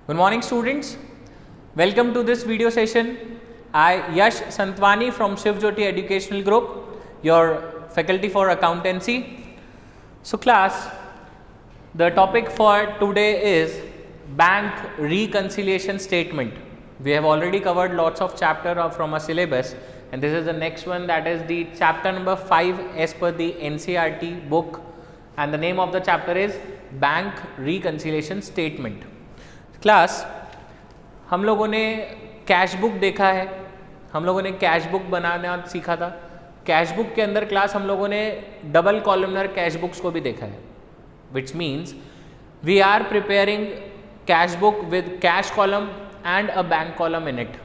Good morning students, welcome to this video session. I Yash Santwani from Shiv Jyoti Educational Group, your faculty for accountancy. So class, the topic for today is bank reconciliation statement. We have already covered lots of chapter from a syllabus, and this is the next one, that is the chapter number 5 as per the NCERT book, and the name of the chapter is bank reconciliation statement. Class, हम लोगों ने cash book देखा है, हम लोगों ने cash book बनाना सीखा था. कैश बुक के अंदर क्लास हम लोगों ने डबल कॉलमनर कैश बुक्स को भी देखा है, which means we are preparing cash book with cash column and a bank column in it.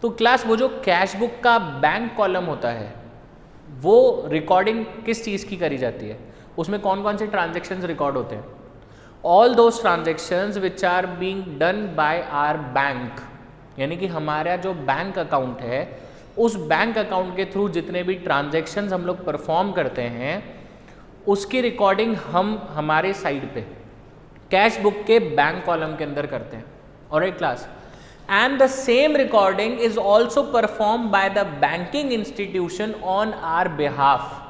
तो क्लास, वो जो कैश बुक का बैंक कॉलम होता है वो रिकॉर्डिंग किस चीज़ की करी जाती है, उसमें कौन कौन से ट्रांजेक्शन्स रिकॉर्ड होते हैं? All those transactions which are being done by our bank, यानी कि हमारा जो बैंक अकाउंट है उस बैंक अकाउंट के थ्रू जितने भी ट्रांजेक्शन्स हम लोग परफॉर्म करते हैं उसकी रिकॉर्डिंग हम हमारे साइड पे कैश बुक के बैंक कॉलम के अंदर करते हैं. Alright class, and the same recording is also perform by the banking institution on our behalf.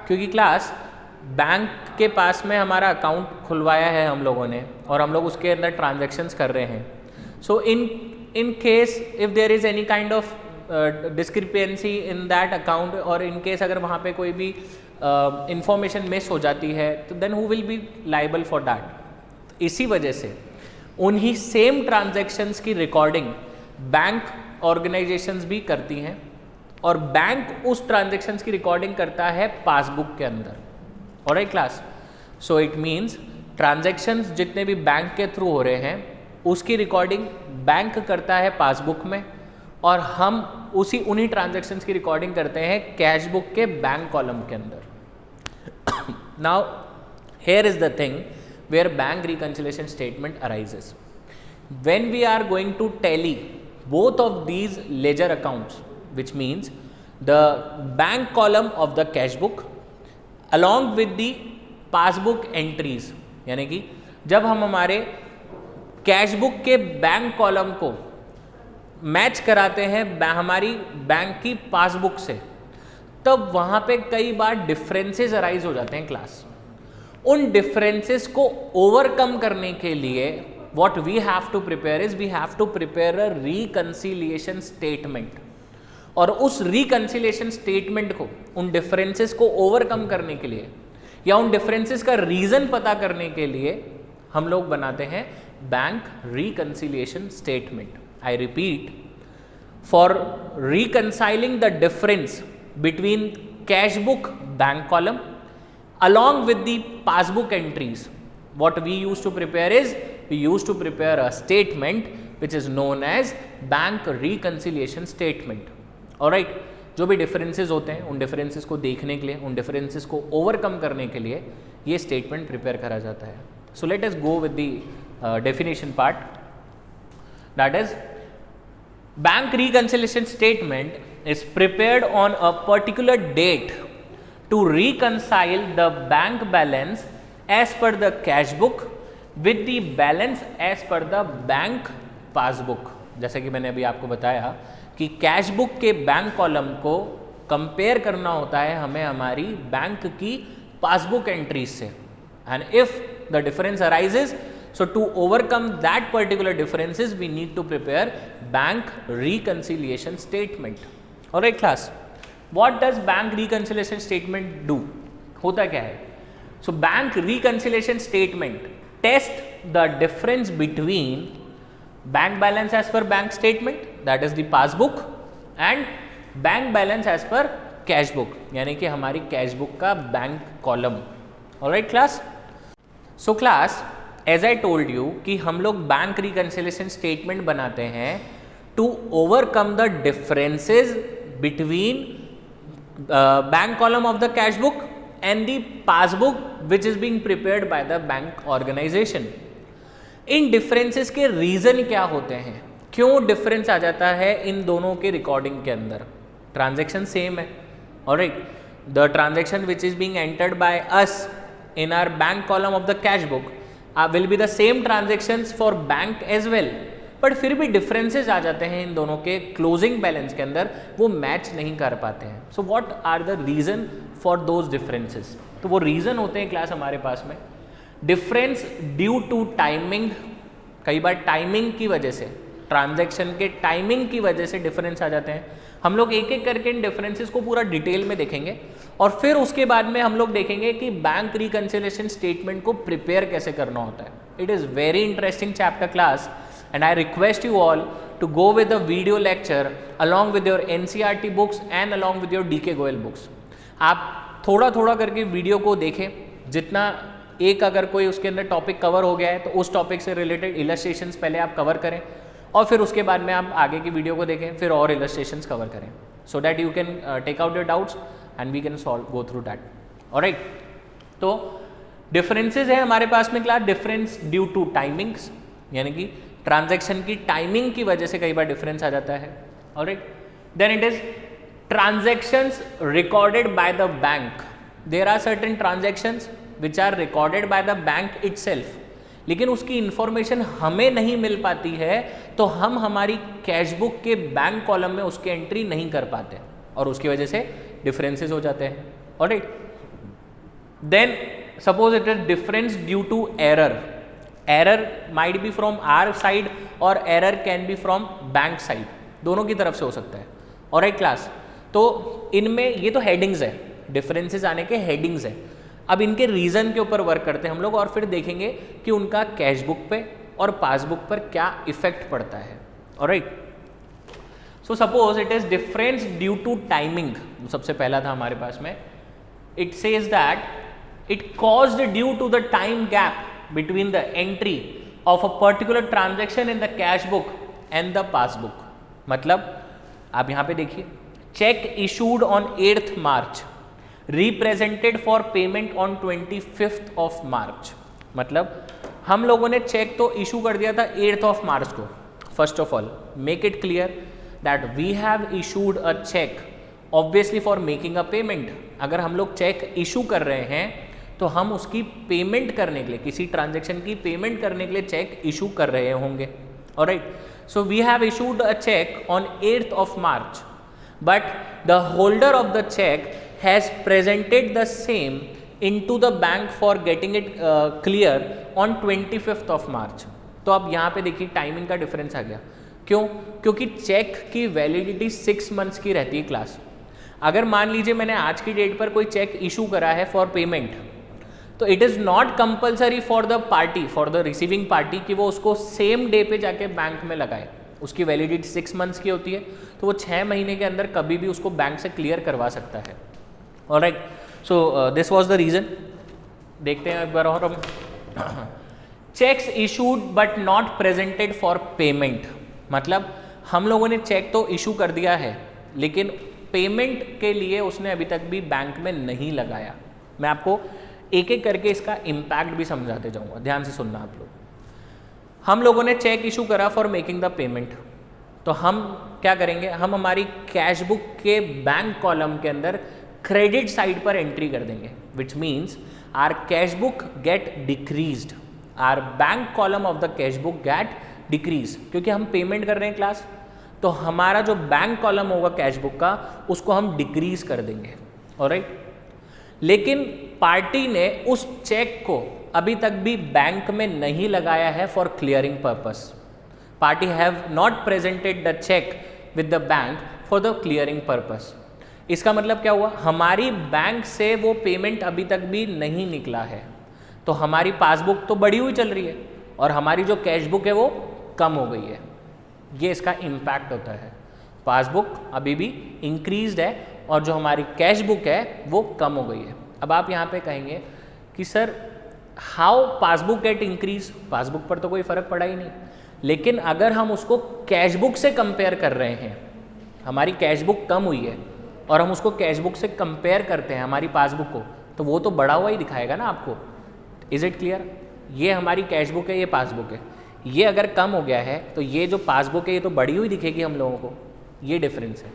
क्योंकि क्लास, बैंक के पास में हमारा अकाउंट खुलवाया है हम लोगों ने और हम लोग उसके अंदर ट्रांजैक्शंस कर रहे हैं. So in case if there is any kind of discrepancy in that account, और इन केस अगर वहाँ पे कोई भी इंफॉर्मेशन मिस हो जाती है तो then who will be liable for that. इसी वजह से उन्हीं सेम ट्रांजैक्शंस की रिकॉर्डिंग बैंक ऑर्गेनाइजेशंस भी करती हैं और बैंक उस ट्रांजैक्शंस की रिकॉर्डिंग करता है पासबुक के अंदर. Alright class, so it means transactions जितने भी बैंक के थ्रू हो रहे हैं उसकी रिकॉर्डिंग बैंक करता है पासबुक में, और हम उन्हीं ट्रांजैक्शंस की रिकॉर्डिंग करते हैं कैश बुक के बैंक कॉलम के अंदर. Now here is the thing where bank reconciliation statement arises. When we are going to tally both of these ledger accounts, which means the bank column of the cash book along with the passbook entries, यानी कि जब हम हमारे cash book के bank column को match कराते हैं हमारी बैंक की पासबुक से, तब वहाँ पे कई बार डिफरेंसेस अराइज हो जाते हैं क्लास. उन डिफरेंसेस को ओवरकम करने के लिए what we have to prepare is we have to prepare a reconciliation statement. और उस रिकंसिलिएशन स्टेटमेंट को, उन डिफरेंसेस को ओवरकम करने के लिए या उन डिफरेंसेस का रीजन पता करने के लिए हम लोग बनाते हैं bank reconciliation statement. I repeat, for reconciling the difference between cash book bank column along with the passbook entries, what we used to prepare is we used to prepare a statement which is known as bank reconciliation statement. Alright, जो भी differences होते हैं उन differences को देखने के लिए, उन differences को overcome करने के लिए ये statement prepare करा जाता है. So let us go with the definition part. That is, bank reconciliation statement is prepared on a particular date to reconcile the bank balance as per the cash book with the balance as per the bank passbook. जैसे कि मैंने अभी आपको बताया कि cash book के bank column को compare करना होता है हमें हमारी बैंक की पासबुक एंट्रीज से, and if the difference arises, so to overcome that particular differences we need to prepare bank reconciliation statement. Alright class, what does bank reconciliation statement do? होता क्या है? So bank reconciliation statement test the difference between bank balance as per bank statement, that is the passbook, and bank balance as per cash book, यानी कि हमारी cash book का bank column. Alright class, so class, as I told you कि हम लोग bank reconciliation statement बनाते हैं to overcome the differences between bank column of the cash book and the passbook which is being prepared by the bank organization. In differences के reason क्या होते हैं, क्यों difference आ जाता है इन दोनों के recording के अंदर? Transaction same है. Alright, the transaction which is being entered by us in our bank column of the cash book will be the same transactions for bank as well, but फिर भी differences आ जाते हैं इन दोनों के क्लोजिंग बैलेंस के अंदर, वो मैच नहीं कर पाते हैं. So what are the reason for those differences? तो वो रीजन होते हैं क्लास हमारे पास में डिफरेंस ड्यू टू टाइमिंग. कई बार टाइमिंग की वजह से, ट्रांजैक्शन के टाइमिंग की वजह से डिफरेंस आ जाते हैं. हम लोग एक एक करके इन डिफरेंसेस को पूरा डिटेल में देखेंगे और फिर उसके बाद में हम लोग देखेंगे कि बैंक रिकंसिलिएशन स्टेटमेंट को प्रिपेयर कैसे करना होता है. It is very interesting chapter class and I request you all to go with the video lecture along with your NCERT books and along with your DK Goel books. आप थोड़ा थोड़ा करके video को देखें, जितना एक अगर कोई उसके अंदर टॉपिक कवर हो गया है तो उस टॉपिक से रिलेटेड इलस्ट्रेशंस पहले आप कवर करें और फिर उसके बाद में आप आगे की वीडियो को देखें, फिर और इलस्ट्रेशंस कवर करें, so that you can take out your doubts and we can solve go through that. Alright, तो डिफरेंसेस है हमारे पास में class difference due to timings, यानी कि ट्रांजैक्शन की टाइमिंग की वजह से कई बार डिफरेंस आ जाता है. Alright, then it is transactions recorded by the bank. There are certain transactions which are recorded by the bank itself, लेकिन उसकी इंफॉर्मेशन हमें नहीं मिल पाती है तो हम हमारी कैश बुक के बैंक कॉलम में उसकी एंट्री नहीं कर पाते और उसकी वजह से डिफरेंसेस हो जाते हैं. Alright, then suppose it is difference due to error. Error might be from our side और error can be from bank side, दोनों की तरफ से हो सकता है. ऑलराइट क्लास, तो इनमें ये तो हेडिंग्स है, डिफरेंसेस आने के हेडिंग्स है. अब इनके रीजन के ऊपर वर्क करते हैं हम लोग और फिर देखेंगे कि उनका कैश बुक पे और पासबुक पर क्या इफेक्ट पड़ता है. Alright, so suppose it is difference due to timing. सबसे पहला था हमारे पास में, it says that it caused due to the time gap between the entry of a particular transaction in the cash book and the passbook. मतलब आप यहाँ पे देखिए, check issued on 8th March represented for payment on 25th of March. मतलब हम लोगों ने check तो इशू कर दिया था 8th of March को. First of all make it clear that we have issued a cheque obviously for making a payment. अगर हम लोग चेक इशू कर रहे हैं तो हम उसकी पेमेंट करने के लिए, किसी ट्रांजैक्शन की पेमेंट करने के लिए चेक इशू कर रहे होंगे. Alright, so we have issued a cheque on 8th of March, but the holder of the cheque has presented the same into the bank for getting it clear on 25th of March. तो अब यहाँ पे देखिए timing का difference आ गया. क्यों? क्योंकि check की वैलिडिटी 6 months की रहती है क्लास. अगर मान लीजिए मैंने आज की डेट पर कोई चेक इशू करा है फॉर पेमेंट, तो it is not compulsory for the party, for the receiving party, कि वो उसको सेम डे पे जाके बैंक में लगाए. उसकी वैलिडिटी 6 months की होती है, तो वो 6 महीने के अंदर कभी भी उसको बैंक से क्लियर करवा सकता है. Alright, so this was the reason. देखते हैं एक बार और हम. Cheques issued but not presented for payment. मतलब हम लोगों ने चेक तो इशू कर दिया है लेकिन पेमेंट के लिए उसने अभी तक भी बैंक में नहीं लगाया. मैं आपको एक एक करके इसका इम्पैक्ट भी समझाते जाऊंगा, ध्यान से सुनना आप लोग. हम लोगों ने चेक इशू करा फॉर मेकिंग द पेमेंट, तो हम क्या करेंगे, हम हमारी कैश बुक के बैंक कॉलम के अंदर क्रेडिट साइड पर एंट्री कर देंगे, which means our cash book get decreased, our bank column of the cash book get decrease. क्योंकि हम पेमेंट कर रहे हैं क्लास, तो हमारा जो बैंक कॉलम होगा कैश बुक का उसको हम डिक्रीज कर देंगे. ऑलराइट, लेकिन पार्टी ने उस चेक को अभी तक भी बैंक में नहीं लगाया है for clearing purpose. Party have not presented the cheque with the bank for the clearing purpose. इसका मतलब क्या हुआ, हमारी बैंक से वो पेमेंट अभी तक भी नहीं निकला है, तो हमारी पासबुक तो बढ़ी हुई चल रही है और हमारी जो कैश बुक है वो कम हो गई है. ये इसका इम्पैक्ट होता है. पासबुक अभी भी इंक्रीज्ड है और जो हमारी कैश बुक है वो कम हो गई है. अब आप यहाँ पे कहेंगे कि sir how passbook gate increase, passbook पर तो कोई फ़र्क पड़ा ही नहीं. लेकिन अगर हम उसको कैश बुक से कंपेयर कर रहे हैं, हमारी कैश बुक कम हुई है और हम उसको कैश बुक से कंपेयर करते हैं हमारी पासबुक को, तो वो तो बढ़ा हुआ ही दिखाएगा ना आपको. Is it clear? ये हमारी कैश बुक है, ये पासबुक है. ये अगर कम हो गया है तो ये जो पासबुक है ये तो बढ़ी हुई दिखेगी हम लोगों को. ये डिफरेंस है.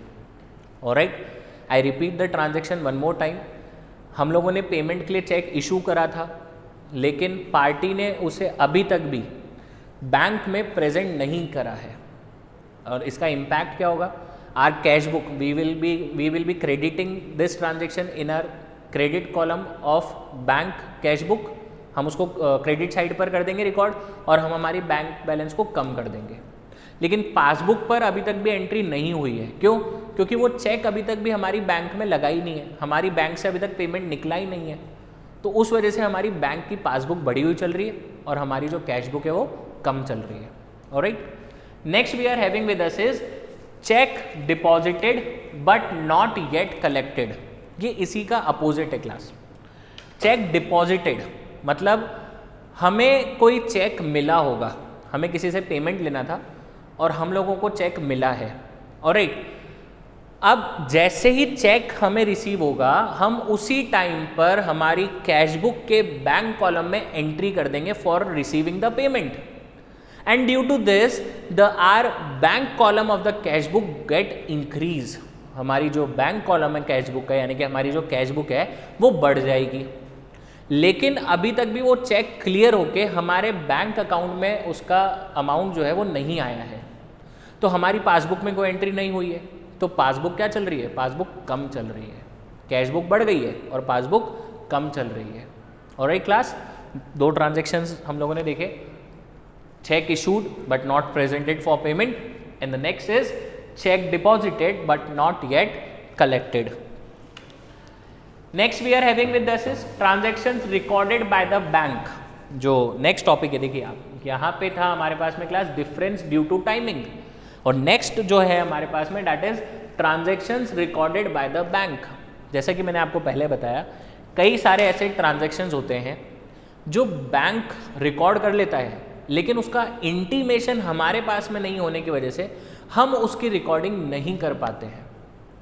Alright, I repeat the transaction one more time. हम लोगों ने पेमेंट के लिए चेक इशू करा था, लेकिन पार्टी ने उसे अभी तक भी बैंक में प्रेजेंट नहीं करा है, और इसका इम्पैक्ट क्या होगा? Our cash book, we will be crediting this transaction in our credit column of bank cash book. हम उसको क्रेडिट साइड पर कर देंगे रिकॉर्ड, और हम हमारी बैंक बैलेंस को कम कर देंगे। लेकिन पासबुक पर अभी तक भी एंट्री नहीं हुई है। क्यों? क्योंकि वो चेक अभी तक भी हमारी बैंक में लगा ही नहीं है, हमारी बैंक से अभी तक पेमेंट निकला ही नहीं है। तो उस वजह से हमारी बैंक की पासबुक बढ़ी हुई चल रही है और हमारी जो कैश बुक है वो कम चल रही है। Alright, next we are having with us is cheque deposited but not yet collected. ये इसी का अपोजिट है क्लास। चेक डिपॉजिटेड मतलब हमें कोई चेक मिला होगा, हमें किसी से पेमेंट लेना था और हम लोगों को चेक मिला है। ऑलराइट, अब जैसे ही चेक हमें रिसीव होगा, हम उसी टाइम पर हमारी कैश बुक के बैंक कॉलम में एंट्री कर देंगे for receiving the payment, and due to this the our bank column of the cash book get increase. हमारी जो बैंक कॉलम है कैश बुक का, यानी कि हमारी जो कैश बुक है वो बढ़ जाएगी। लेकिन अभी तक भी वो चेक क्लियर होके हमारे बैंक अकाउंट में उसका अमाउंट जो है वो नहीं आया है, तो हमारी पासबुक में कोई एंट्री नहीं हुई है। तो पासबुक क्या चल रही है? पासबुक कम चल रही है। कैश बुक बढ़ गई है और पासबुक कम चल रही है। ऑलराइट क्लास, दो ट्रांजेक्शन्स हम लोगों ने देखे, cheque issued but not presented for payment, and the next is cheque deposited but not yet collected. Next we are having with this is transactions recorded by the bank. जो नेक्स्ट topic है, देखिए आप यहाँ पे था हमारे पास में class difference due to timing, और नेक्स्ट जो है हमारे पास में that is transactions recorded by the bank. जैसा कि मैंने आपको पहले बताया, कई सारे ऐसे ट्रांजेक्शन्स होते हैं जो बैंक रिकॉर्ड कर लेता है, लेकिन उसका इंटीमेशन हमारे पास में नहीं होने की वजह से हम उसकी रिकॉर्डिंग नहीं कर पाते हैं।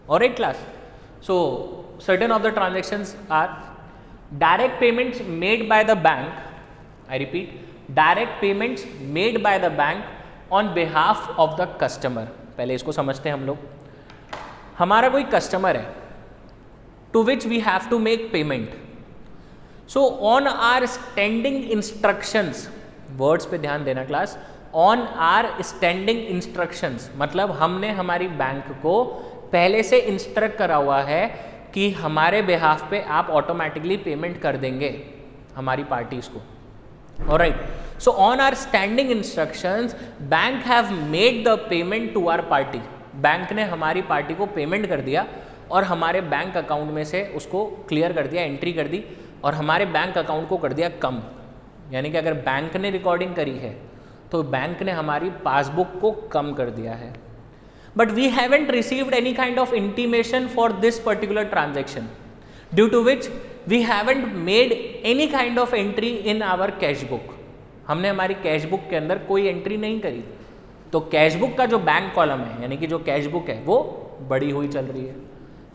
Alright class, so certain of the transactions are direct payments made by the bank, I repeat, direct payments made by the bank on behalf of the customer। पहले इसको समझते हैं हम लोग। हमारा कोई कस्टमर है to which we have to make payment, so on our standing instructions, words पे ध्यान देना class, on our standing instructions मतलब हमने हमारी बैंक को पहले से इंस्ट्रक्ट करा हुआ है कि हमारे बिहाफ पे आप ऑटोमेटिकली पेमेंट कर देंगे हमारी पार्टीज को। Alright, so on our standing instructions bank have made the payment to our party. Bank ने हमारी पार्टी को पेमेंट कर दिया और हमारे बैंक अकाउंट में से उसको क्लियर कर दिया, एंट्री कर दी, और हमारे बैंक अकाउंट को कर दिया कम। यानी कि अगर बैंक ने रिकॉर्डिंग करी है तो बैंक ने हमारी पासबुक को कम कर दिया है। But we haven't received any kind of intimation for this particular transaction, due to which we haven't made any kind of entry in our cash book। हमने हमारी कैश बुक के अंदर कोई एंट्री नहीं करी, तो कैश बुक का जो बैंक कॉलम है, यानी कि जो कैश बुक है वो बड़ी हुई चल रही है।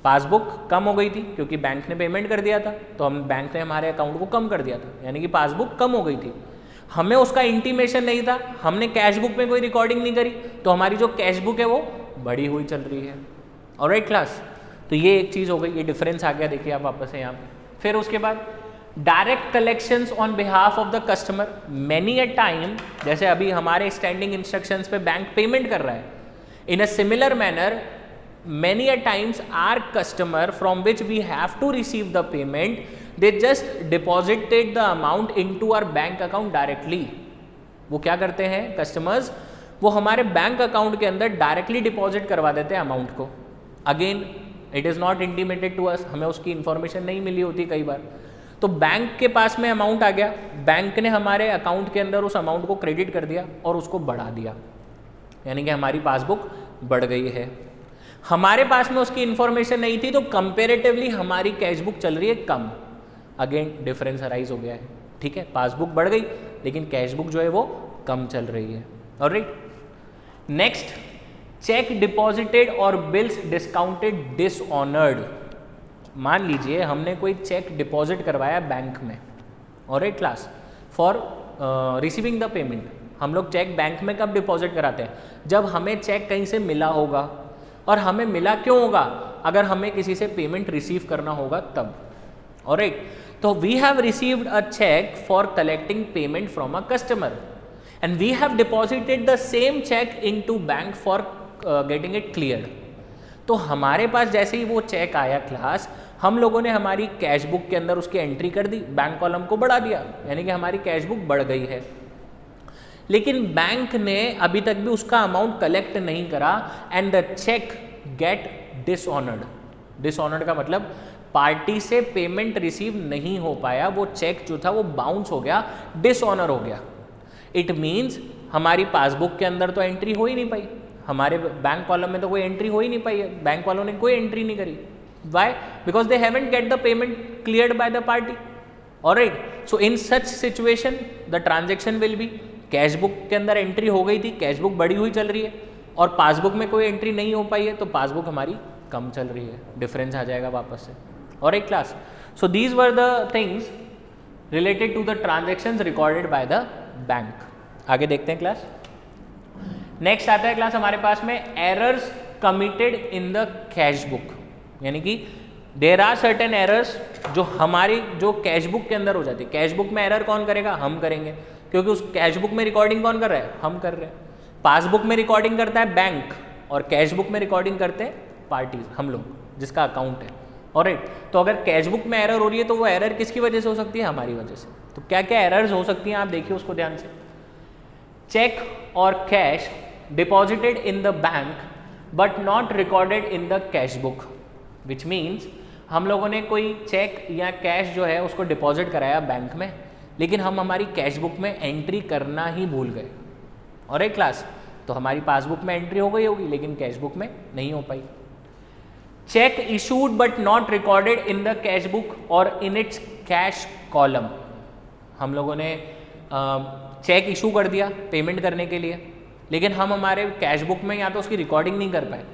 पासबुक कम हो गई थी क्योंकि बैंक ने पेमेंट कर दिया था, तो हम बैंक ने हमारे अकाउंट को कम कर दिया था, यानी कि पासबुक कम हो गई थी। हमें उसका इंटीमेशन नहीं था, हमने कैश बुक में कोई रिकॉर्डिंग नहीं करी, तो हमारी जो कैश बुक है वो बड़ी हुई चल रही है। ऑलराइट क्लास, तो ये एक चीज़ हो गई, ये डिफरेंस आ गया, देखिए आप वापस से यहाँ पे। फिर उसके बाद direct collections on behalf of the customer. Many a time, जैसे अभी हमारे स्टैंडिंग इंस्ट्रक्शंस पे बैंक पेमेंट कर रहा है, in a similar manner many a times our customer from which we have to receive the payment, they just deposited the amount into our bank account directly. वो क्या करते हैं customers, वो हमारे बैंक अकाउंट के अंदर डायरेक्टली डिपॉजिट करवा देते हैं अमाउंट को। Again it is not intimated to us, हमें उसकी इन्फॉर्मेशन नहीं मिली होती कई बार। तो बैंक के पास में अमाउंट आ गया, बैंक ने हमारे अकाउंट के अंदर उस अमाउंट को क्रेडिट कर दिया और उसको बढ़ा दिया, यानी कि हमारी पासबुक बढ़ गई है। हमारे पास में उसकी इन्फॉर्मेशन नहीं थी, तो कंपेरेटिवली हमारी कैश बुक चल रही है कम। अगेन डिफरेंस अराइज हो गया है, ठीक है, पासबुक बढ़ गई लेकिन कैश बुक जो है वो कम चल रही है। ऑलराइट, नेक्स्ट, चेक डिपॉजिटेड और बिल्स डिस्काउंटेड डिसऑनर्ड। मान लीजिए हमने कोई चेक डिपॉजिट करवाया बैंक में, alright class, for receiving the payment. हम लोग चेक बैंक में कब डिपॉजिट कराते हैं, जब हमें चेक कहीं से मिला होगा, और हमें मिला क्यों होगा, अगर हमें किसी से पेमेंट रिसीव करना होगा तब। ऑलराइट, तो we have received a cheque for collecting payment from a customer and we have deposited the same cheque into bank for getting it clear. तो हमारे पास जैसे ही वो चेक आया क्लास, हम लोगों ने हमारी कैश बुक के अंदर उसकी एंट्री कर दी, बैंक कॉलम को बढ़ा दिया, यानी कि हमारी कैश बुक बढ़ गई है। लेकिन बैंक ने अभी तक भी उसका अमाउंट कलेक्ट नहीं करा and the cheque get dishonoured. Dishonoured का मतलब पार्टी से पेमेंट रिसीव नहीं हो पाया, वो चेक जो था वो बाउंस हो गया, डिसऑनर हो गया। इट मीन्स हमारी पासबुक के अंदर तो एंट्री हो ही नहीं पाई, हमारे बैंक कॉलम में तो कोई एंट्री हो ही नहीं पाई है, बैंक वालों ने कोई एंट्री नहीं करी। Why? Because they haven't get the payment cleared by the party. Alright, so in such situation the transaction will be, cash book के अंदर एंट्री हो गई थी, कैश बुक बढ़ी हुई चल रही है, और पासबुक में कोई एंट्री नहीं हो पाई है, तो पासबुक हमारी कम चल रही है, डिफरेंस आ जाएगा वापस से। और एक class, so these were the things related to the transactions recorded by the bank. आगे देखते हैं क्लास। नेक्स्ट आता है क्लास हमारे पास में errors committed in the cash book, यानी कि देर आर सर्टेन एरर्स जो हमारी जो कैश बुक के अंदर हो जाती है। कैश बुक में एरर कौन करेगा? हम करेंगे, क्योंकि उस कैश बुक में रिकॉर्डिंग कौन कर रहा है? हम कर रहे हैं। पासबुक में रिकॉर्डिंग करता है बैंक, और कैश बुक में रिकॉर्डिंग करते हैं पार्टीज, हम लोग जिसका अकाउंट है। ऑलराइट, तो अगर कैश बुक में एरर हो रही है तो वो एरर किसकी वजह से हो सकती है? हमारी वजह से। तो क्या क्या एरर्स हो सकती हैं आप देखिए उसको ध्यान से। चेक और cash deposited in the bank but not recorded in the cash book, which means हम लोगों ने कोई चेक या कैश जो है उसको डिपॉजिट कराया बैंक में, लेकिन हम हमारी कैश बुक में एंट्री करना ही भूल गए। और एक क्लास, तो हमारी पासबुक में एंट्री हो गई होगी लेकिन कैश बुक में नहीं हो पाई। Cheque issued but not recorded in the cash book और इन इट्स कैश कॉलम, हम लोगों ने चेक इशू कर दिया पेमेंट करने के लिए, लेकिन हम हमारे कैश बुक में या तो उसकी रिकॉर्डिंग नहीं कर पाए,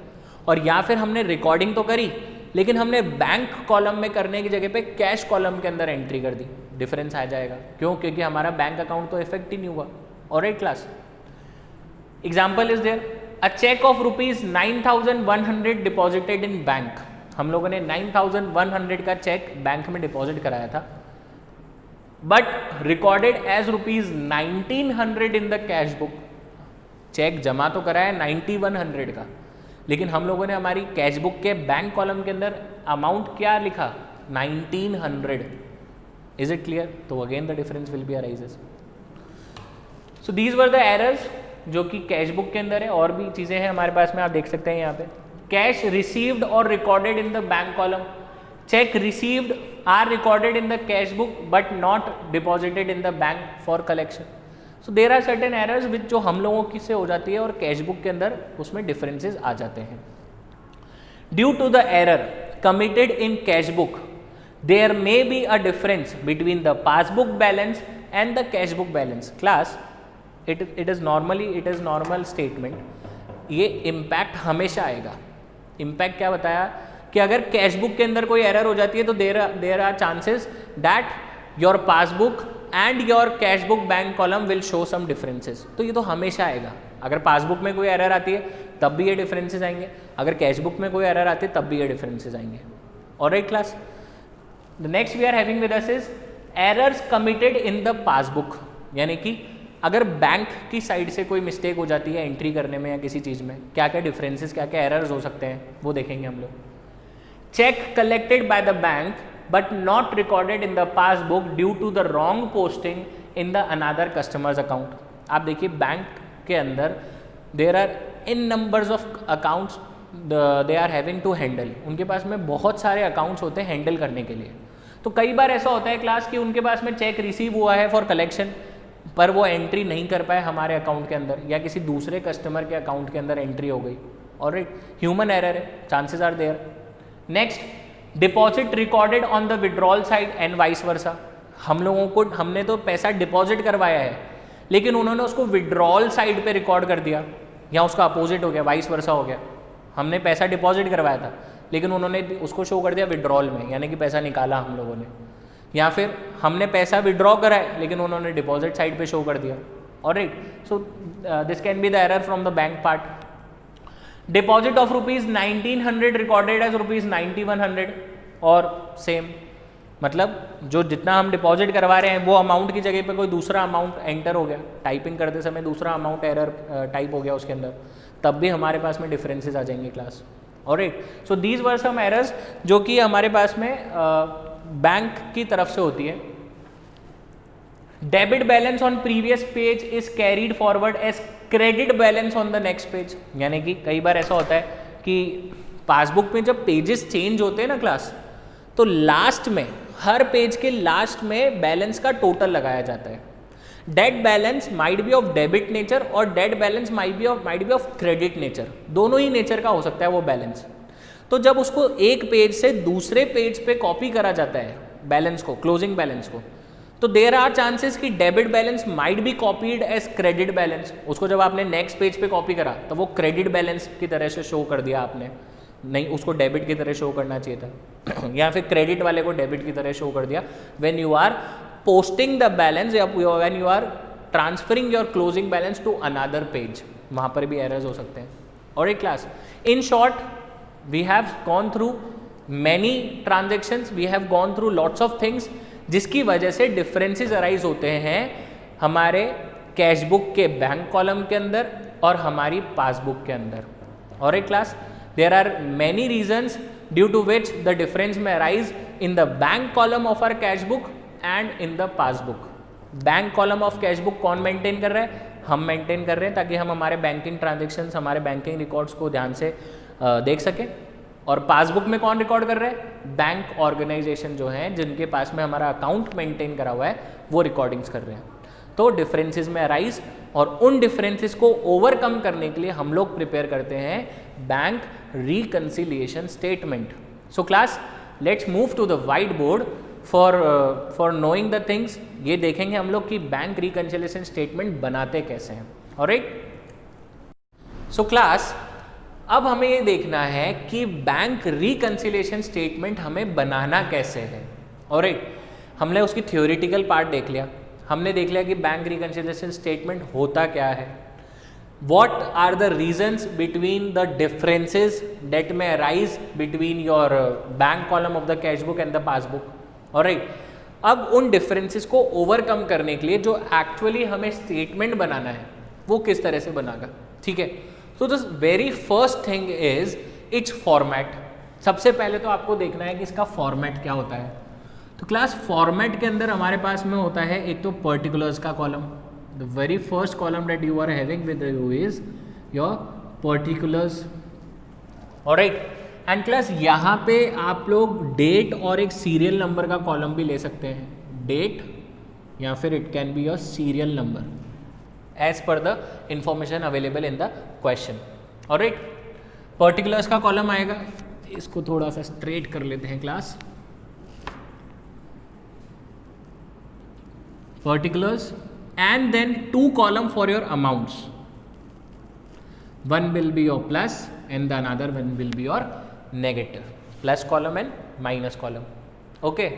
और या फिर हमने रिकॉर्डिंग तो करी लेकिन हमने बैंक कॉलम में करने की जगह पे कैश कॉलम के अंदर एंट्री कर दी। डिफरेंस आ जाएगा, क्यों? क्योंकि हमारा बैंक अकाउंट तो इफेक्ट ही नहीं हुआ। और एक class example is there, a cheque of ₹9,100 deposited in bank, हम लोगों ने 9,100 का चेक बैंक में डिपॉजिट कराया था, but recorded as ₹1900 in the cash book. Cheque जमा तो कराया 9100 का, लेकिन हम लोगों ने हमारी कैश बुक के बैंक कॉलम के अंदर अमाउंट क्या लिखा? 1900। Is it clear? तो again the difference will be arises. So these were the errors जो कि कैश बुक के अंदर है, और भी चीज़ें हैं हमारे पास में, आप देख सकते हैं यहाँ पे। कैश रिसीव्ड और recorded in the bank column, cheque received are recorded in the cash book but not deposited in the bank for collection. So there are certain errors which जो हम लोगों की से हो जाती है और कैश बुक के अंदर उसमें डिफरेंसेस आ जाते हैं। Due to the error committed in cash book there may be a difference between the passbook balance and the cash book balance. Class it is normal statement, ये इम्पैक्ट हमेशा आएगा। Impact क्या बताया कि अगर कैश बुक के अंदर कोई एरर हो जाती है तो there are chances that your passbook and your cash book bank column will show some differences. तो ये तो हमेशा आएगा, अगर पासबुक में कोई एरर आती है तब भी ये डिफरेंसेस आएंगे, अगर कैश बुक में कोई एरर आती है तब भी ये डिफरेंसेस आएंगे। Alright class, the next we are having with us is errors committed in the passbook, यानी कि अगर बैंक की साइड से कोई मिस्टेक हो जाती है एंट्री करने में या किसी चीज़ में, क्या क्या डिफरेंसेस, क्या क्या एरर्स हो सकते हैं वो देखेंगे हम लोग। Cheque collected by the bank but not recorded in the passbook due to the wrong posting in the another customer's account। आप देखिए बैंक के अंदर there are in numbers of accounts they are having to handle, उनके पास में बहुत सारे accounts होते हैं हैंडल करने के लिए। तो कई बार ऐसा होता है क्लास कि उनके पास में चेक रिसीव हुआ है फॉर कलेक्शन, पर वो एंट्री नहीं कर पाए हमारे अकाउंट के अंदर, या किसी दूसरे कस्टमर के अकाउंट के अंदर एंट्री हो गई। ऑलराइट, ह्यूमन एरर है, chances are there. Next, deposit recorded on the withdrawal side and vice versa, हम लोगों को हमने तो पैसा डिपॉजिट करवाया है लेकिन उन्होंने उसको विड्रॉल साइड पे रिकॉर्ड कर दिया, या उसका अपोजिट हो गया, वाइस वर्सा हो गया। हमने पैसा डिपॉजिट करवाया था लेकिन उन्होंने उसको शो कर दिया विड्रॉल में, यानी कि पैसा निकाला हम लोगों ने, या फिर हमने पैसा विड्रॉ करा है लेकिन उन्होंने डिपॉजिट साइड पे शो कर दिया। Alright, so this can be the error from the bank part. Deposit of ₹1900 recorded as ₹9100 और सेम। मतलब जो जितना हम डिपॉजिट करवा रहे हैं वो अमाउंट की जगह पे कोई दूसरा अमाउंट एंटर हो गया, टाइपिंग करते समय दूसरा अमाउंट एरर टाइप हो गया उसके अंदर, तब भी हमारे पास में डिफरेंसेस आ जाएंगे class. Alright, so these were some errors जो कि हमारे पास में बैंक की तरफ से होती है। Debit balance on previous page is carried forward as credit balance on the next page, यानी कि कई बार ऐसा होता है कि पासबुक में जब पेजेस चेंज होते हैं ना क्लास, तो लास्ट में हर पेज के लास्ट में बैलेंस का टोटल लगाया जाता है। That balance might be of debit nature और that balance might be of credit nature, दोनों ही नेचर का हो सकता है वो बैलेंस। तो जब उसको एक पेज से दूसरे पेज पे कॉपी करा जाता है बैलेंस को, क्लोजिंग बैलेंस को, तो देयर आर चांसेस कि debit balance might be copied as credit balance. उसको जब आपने नेक्स्ट पेज पे कॉपी करा तो वो क्रेडिट बैलेंस की तरह से शो कर दिया आपने, नहीं उसको डेबिट की तरह शो करना चाहिए था या फिर क्रेडिट वाले को डेबिट की तरह शो कर दिया। When you are posting the balance या when you are transferring your closing balance to another page, वहाँ पर भी एरर्स हो सकते हैं। और एक class, in short we have gone through many transactions, we have gone through lots of things, जिसकी वजह से डिफरेंसेस अराइज होते हैं हमारे कैश बुक के बैंक कॉलम के अंदर और हमारी पासबुक के अंदर। और एक class, there are many reasons due to which the difference may arise in the bank column of our cash book and in the passbook। Bank column of cash book कौन maintain कर रहा है? हम maintain कर रहे हैं, ताकि हम हमारे बैंकिंग ट्रांजेक्शन्स, हमारे बैंकिंग रिकॉर्ड्स को ध्यान से देख सकें। और पासबुक में कौन रिकॉर्ड कर रहा है? बैंक ऑर्गेनाइजेशन जो हैं जिनके पास में हमारा अकाउंट मेंटेन करा हुआ है वो रिकॉर्डिंग्स कर रहे हैं। तो डिफरेंसेस में अराइज, और उन डिफरेंसेस को ओवरकम करने के लिए हम लोग प्रिपेयर करते हैं bank reconciliation statement. So class, let's move to the white board for knowing the things. ये देखेंगे हम लोग कि बैंक रिकंसिलिएशन स्टेटमेंट बनाते कैसे हैं। ऑलराइट, सो क्लास, अब हमें ये देखना है कि बैंक रिकंसिलिएशन स्टेटमेंट हमें बनाना कैसे है। ऑलराइट, हमने उसकी थ्योरेटिकल पार्ट देख लिया, हमने देख लिया कि बैंक रिकंसिलिएशन स्टेटमेंट होता क्या है, what are the reasons between the differences that may arise between your bank column of the cash book and the passbook। alright, अब उन differences को overcome करने के लिए जो actually हमें statement बनाना है वो किस तरह से बनागा, ठीक है। so the very first thing is its format। सबसे पहले तो आपको देखना है कि इसका format क्या होता है। तो क्लास, फॉर्मेट के अंदर हमारे पास में होता है एक तो पर्टिकुलर्स का column, the very first column that you are having with you is your particulars. Alright, and class यहाँ पे आप लोग डेट और एक सीरियल नंबर का कॉलम भी ले सकते हैं, डेट या फिर it can be your serial number as per the information available in the question. Alright, particulars का कॉलम आएगा, इसको थोड़ा सा स्ट्रेट कर लेते हैं class. particulars and then two column for your amounts, one will be your plus and the another one will be your negative, plus column and minus column। okay,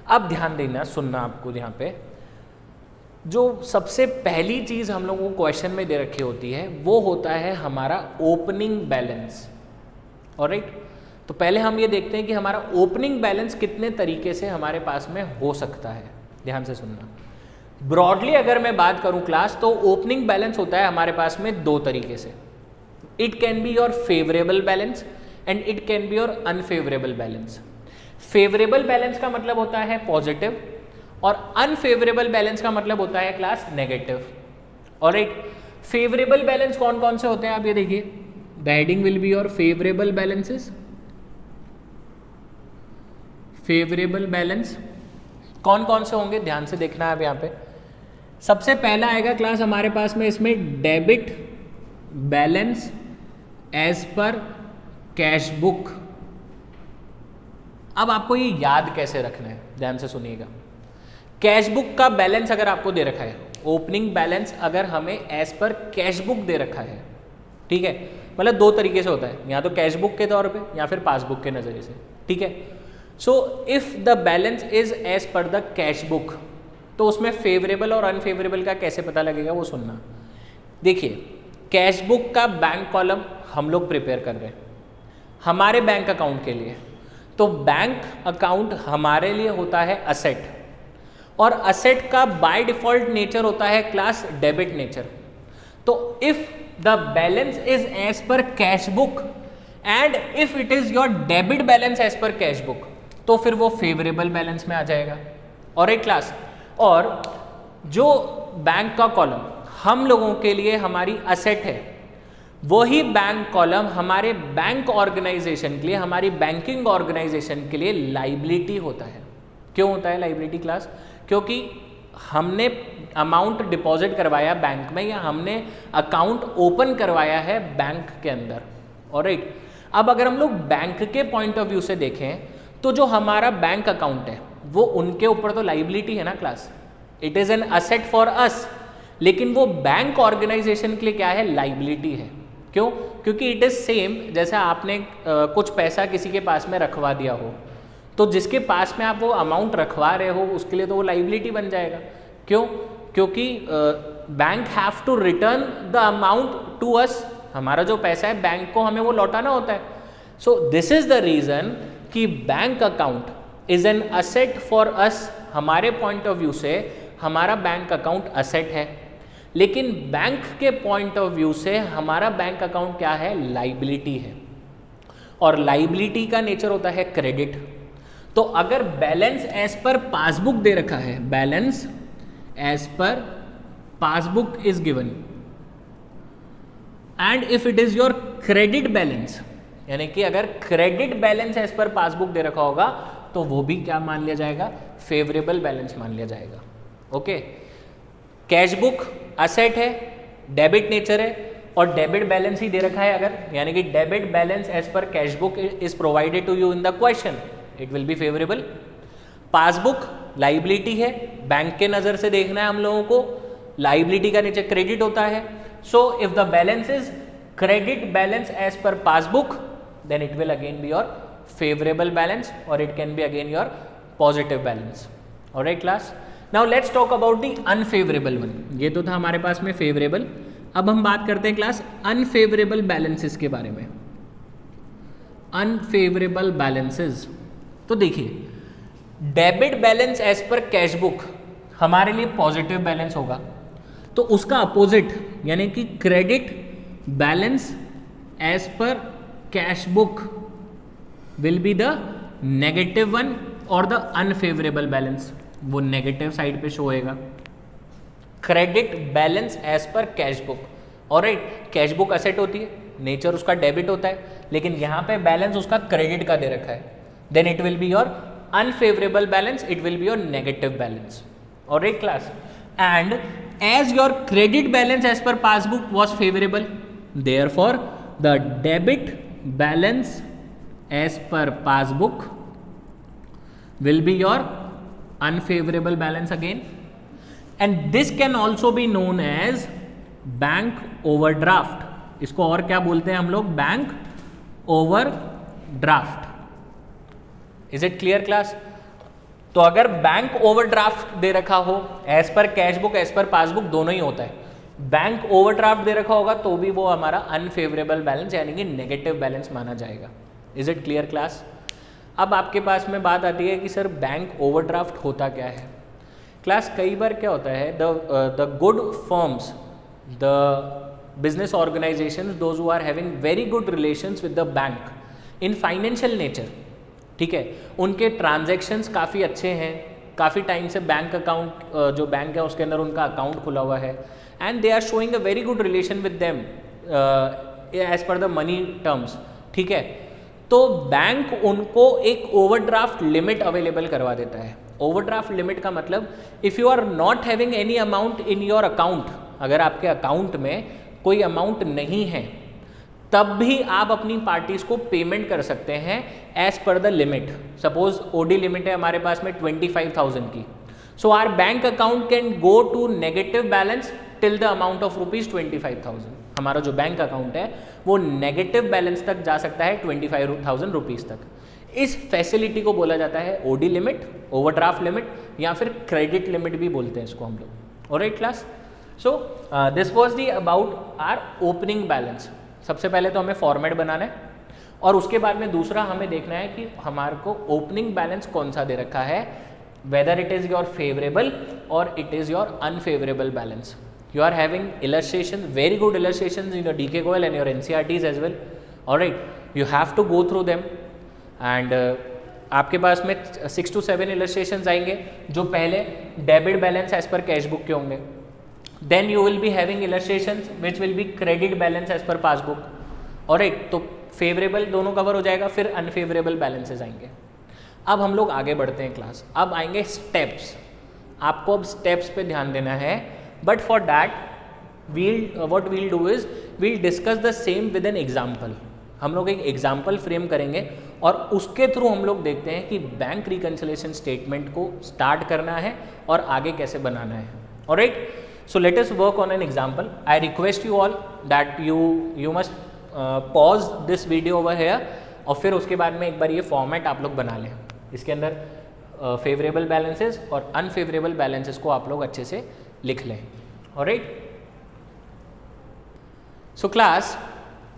अब ध्यान देना, सुनना आपको। यहाँ पे जो सबसे पहली चीज हम लोगों को क्वेश्चन में दे रखी होती है वो होता है हमारा ओपनिंग बैलेंस। ऑलराइट, तो पहले हम ये देखते हैं कि हमारा ओपनिंग बैलेंस कितने तरीके से हमारे पास में हो सकता है। ध्यान से सुनना। ब्रॉडली अगर मैं बात करूं क्लास, तो ओपनिंग बैलेंस होता है हमारे पास में दो तरीके से। It can be your favourable balance and it can be your unfavourable balance. Favourable balance का मतलब होता है पॉजिटिव और अनफेवरेबल बैलेंस का मतलब होता है class negative. Alright, favourable balance कौन कौन से होते हैं आप ये देखिए, the heading will be your favourable balances. Favourable balance कौन कौन से होंगे ध्यान से देखना है अब यहाँ पे। सबसे पहला आएगा क्लास हमारे पास में इसमें debit balance as per cash book. अब आपको ये याद कैसे रखना है, ध्यान से सुनिएगा। कैश बुक का बैलेंस अगर आपको दे रखा है, ओपनिंग बैलेंस अगर हमें एज पर कैश बुक दे रखा है, ठीक है, मतलब दो तरीके से होता है, या तो कैश बुक के तौर पे या फिर पासबुक के नज़रिए से, ठीक है। So if the balance is as per the cash book, तो उसमें फेवरेबल और अनफेवरेबल का कैसे पता लगेगा वो सुनना। देखिए, कैश बुक का बैंक कॉलम हम लोग प्रिपेयर कर रहे हैं हमारे बैंक अकाउंट के लिए, तो बैंक अकाउंट हमारे लिए होता है असेट, और असेट का बाय डिफॉल्ट नेचर होता है क्लास डेबिट नेचर। तो if the balance is as per cash book and if it is your debit balance as per cash book, तो फिर वो फेवरेबल बैलेंस में आ जाएगा। और एक क्लास, और जो बैंक का कॉलम हम लोगों के लिए हमारी असेट है, वही बैंक कॉलम हमारे बैंक ऑर्गेनाइजेशन के लिए, हमारी बैंकिंग ऑर्गेनाइजेशन के लिए लाइबिलिटी होता है। क्यों होता है लाइबिलिटी क्लास? क्योंकि हमने अमाउंट डिपॉजिट करवाया बैंक में, या हमने अकाउंट ओपन करवाया है बैंक के अंदर। ऑलराइट, अब अगर हम लोग बैंक के पॉइंट ऑफ व्यू से देखें तो जो हमारा बैंक अकाउंट है वो उनके ऊपर तो लाइबिलिटी है ना class, it is an asset for अस, लेकिन वो बैंक ऑर्गेनाइजेशन के लिए क्या है? लाइबिलिटी है। क्यों? क्योंकि इट इज़ सेम जैसे आपने कुछ पैसा किसी के पास में रखवा दिया हो, तो जिसके पास में आप वो अमाउंट रखवा रहे हो उसके लिए तो वो लाइबिलिटी बन जाएगा। क्यों? क्योंकि bank have to return the amount to us, हमारा जो पैसा है बैंक को हमें वो लौटाना होता है। So this is the reason कि bank account is an asset for us. हमारे पॉइंट ऑफ व्यू से हमारा बैंक अकाउंट असेट है, लेकिन बैंक के पॉइंट ऑफ व्यू से हमारा बैंक अकाउंट क्या है? लाइबिलिटी है, और लाइबिलिटी का नेचर होता है क्रेडिट। तो अगर बैलेंस एज पर पासबुक दे रखा है, balance as per passbook is given and if it is your credit balance, यानी कि अगर credit balance as per passbook दे रखा होगा तो वो भी क्या मान लिया जाएगा? फेवरेबल बैलेंस मान लिया जाएगा। ओके, कैश बुक असेट है, डेबिट नेचर है, और डेबिट बैलेंस ही दे रखा है अगर, यानी कि debit balance as per cash book is provided to you in the question, it will be favourable. Passbook liability है, बैंक के नज़र से देखना है हम लोगों को, लाइबिलिटी का नेचर क्रेडिट होता है। So if the balance is credit balance as per passbook, then it will again be your favourable balance, और it can be again your positive balance. Alright class, now let's talk about the unfavourable one. ये तो था हमारे पास में favourable, अब हम बात करते हैं क्लास अनफेवरेबल बैलेंसेस के बारे में। अनफेवरेबल बैलेंसेस, तो देखिए debit balance as per cash book हमारे लिए पॉजिटिव बैलेंस होगा, तो उसका अपोजिट यानी कि credit balance as per cash book will be the negative one और द अनफेवरेबल बैलेंस, वो नेगेटिव साइड पे शो होएगा। Credit balance as per cash book, alright, cash book asset होती है, नेचर उसका डेबिट होता है, लेकिन यहाँ पे बैलेंस उसका क्रेडिट का दे रखा है, then it will be your unfavourable balance, it will be your negative balance. Alright class, and as your credit balance as per passbook was favorable, therefore the debit balance as per passbook will be your unfavorable balance again, and this can also be known as bank overdraft. इसको और क्या बोलते हैं हम लोग? Bank overdraft. Is it clear class? तो अगर bank overdraft दे रखा हो, as per cash book as per passbook दोनों ही होता है, बैंक ओवरड्राफ्ट दे रखा होगा तो भी वो हमारा अनफेवरेबल बैलेंस यानी कि नेगेटिव बैलेंस माना जाएगा। Is it clear class? अब आपके पास में बात आती है कि सर बैंक ओवरड्राफ्ट होता क्या है? क्लास कई बार क्या होता है, the good firms, the business organisations, those who are having very good relations with the bank in financial nature, ठीक है, उनके ट्रांजैक्शंस काफ़ी अच्छे हैं, काफ़ी टाइम से बैंक अकाउंट जो बैंक है उसके अंदर उनका अकाउंट खुला हुआ है, and they are showing a very good relation with them as per the money terms, ठीक है, तो बैंक उनको एक ओवरड्राफ्ट लिमिट अवेलेबल करवा देता है। ओवरड्राफ्ट लिमिट का मतलब, if you are not having any amount in your account, अगर आपके अकाउंट में कोई अमाउंट नहीं है तब भी आप अपनी पार्टीज को पेमेंट कर सकते हैं as per the limit. Suppose OD limit है हमारे पास में 25,000 की, so our bank account can go to negative balance till the amount of ₹25,000। हमारा जो बैंक अकाउंट है वो नेगेटिव बैलेंस तक जा सकता है 25,000 रुपीज़ तक। इस फैसिलिटी को बोला जाता है ओडी लिमिट, ओवरड्राफ्ट लिमिट, या फिर क्रेडिट लिमिट भी बोलते हैं इसको हम लोग। Alright class, so this was the about our opening balance. सबसे पहले तो हमें फॉर्मेट बनाना है, और उसके बाद में दूसरा हमें देखना है कि हमारे को ओपनिंग बैलेंस कौन सा दे रखा है, whether it is your favourable और it is your unfavourable balance. You are having illustration, very good illustrations in your DK Goel and your NCERTs as well. Alright, you have to go through them and आपके पास में 6 to 7 illustrations आएंगे जो पहले debit balance as per cash book के होंगे. Then you will be having illustrations which will be credit balance as per passbook. Alright, तो favourable दोनों cover हो जाएगा, फिर अनफेवरेबल बैलेंसेज आएंगे. अब हम लोग आगे बढ़ते हैं क्लास. अब आएंगे स्टेप्स. आपको अब स्टेप्स पे ध्यान देना है. But for that, what we'll do is we'll discuss the same with an example. हम लोग एक एग्जाम्पल फ्रेम करेंगे और उसके थ्रू हम लोग देखते हैं कि बैंक रिकंसिलिएशन स्टेटमेंट को स्टार्ट करना है और आगे कैसे बनाना है. Alright, so let us work on an example. I request you all that you must pause this video over here और फिर उसके बाद में एक बार ये फॉर्मेट आप लोग बना लें. इसके अंदर फेवरेबल बैलेंसेस और अनफेवरेबल बैलेंसेस को आप लोग अच्छे से लिख लें. Alright, so class,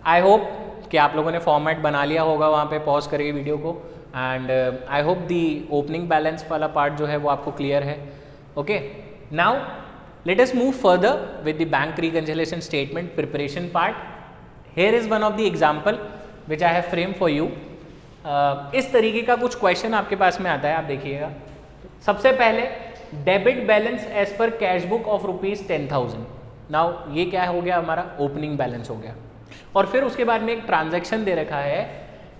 I hope कि आप लोगों ने फॉर्मेट बना लिया होगा वहाँ पे पॉज करके वीडियो को. And I hope the opening balance वाला पार्ट जो है वो आपको क्लियर है. Okay, now let us move further with the bank reconciliation statement preparation part. Here is one of the example which I have frame for you. इस तरीके का कुछ क्वेश्चन आपके पास में आता है, आप देखिएगा. सबसे पहले debit balance as per cash book of ₹10,000. Now ये क्या हो गया, हमारा ओपनिंग बैलेंस हो गया. और फिर उसके बाद में एक ट्रांजैक्शन दे रखा है,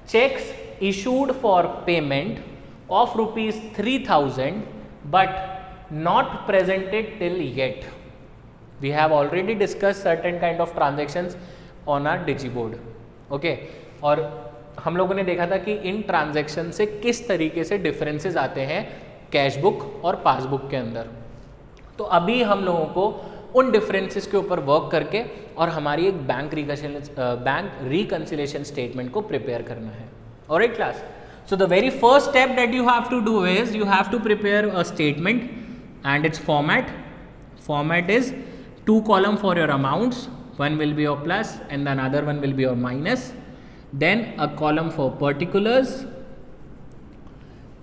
cheques issued for payment of ₹3,000 but not presented till yet. We have already discuss certain kind of transactions on our digiboard. Okay, और हम लोगों ने देखा था कि इन ट्रांजैक्शन से किस तरीके से डिफरेंसेस आते हैं कैश बुक और पासबुक के अंदर. तो अभी हम लोगों को उन डिफरेंसेस के ऊपर वर्क करके और हमारी एक बैंक रिकंसिलिएशन स्टेटमेंट को प्रिपेयर करना है. Alright class, so the very first step that you have to do is you have to prepare a statement and its format is 2 column for your amounts, one will be your plus and the another one will be your minus, then a column for particulars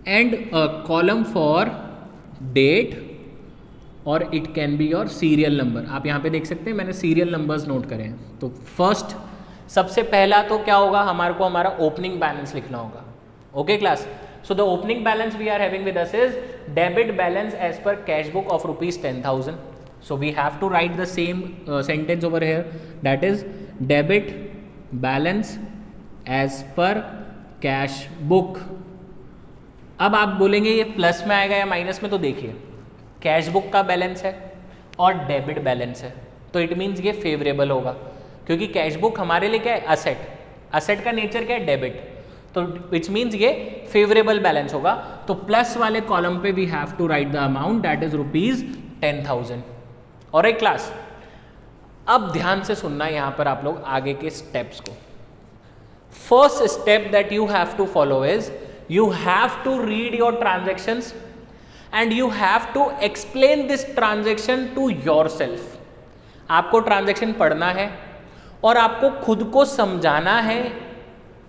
and a column for date और it can be your serial number. आप यहाँ पे देख सकते हैं मैंने serial numbers note करे हैं. तो फर्स्ट सबसे पहला तो क्या होगा, हमारे को हमारा ओपनिंग बैलेंस लिखना होगा. Okay class, so the opening balance we are having with us is debit balance as per cash book of ₹10,000. So we have to write the same sentence over here, that is debit balance as per cash book. अब आप बोलेंगे ये plus में आएगा या minus में, तो देखिए कैश बुक का बैलेंस है और डेबिट बैलेंस है, तो इट मीन्स ये फेवरेबल होगा, क्योंकि कैश बुक हमारे लिए क्या है, असेट. असेट का नेचर क्या है, डेबिट. तो विच मीन्स ये फेवरेबल बैलेंस होगा. तो प्लस वाले कॉलम पे we have to write the amount that is ₹10,000. Alright class, अब ध्यान से सुनना यहाँ पर आप लोग आगे के स्टेप्स को. First step that you have to follow is you have to read your transactions and you have to explain this transaction to yourself. आपको ट्रांजैक्शन पढ़ना है और आपको खुद को समझाना है